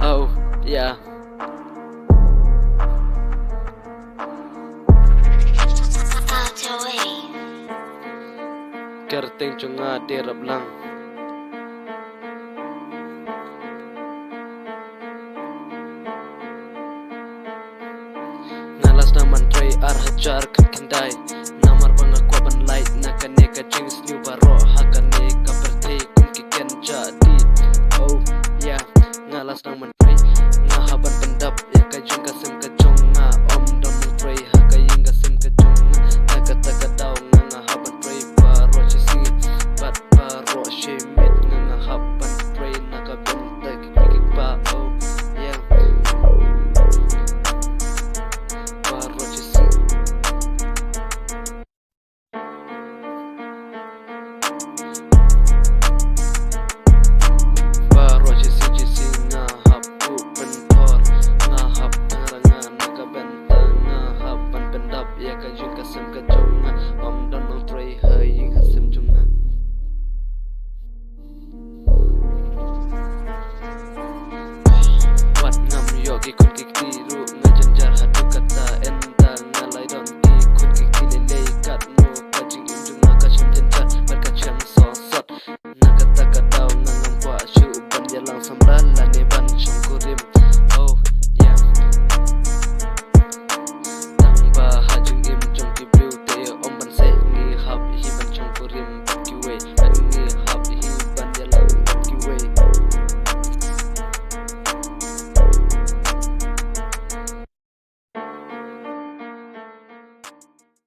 Oh, yeah. Kerting cunga dirap lang. Nalas naman tray arhajar kakindai. Namar pangakwaban light na kaneka jeans new baro hakane kaperte kum kiken jadi. Oh yeah, ngalas naman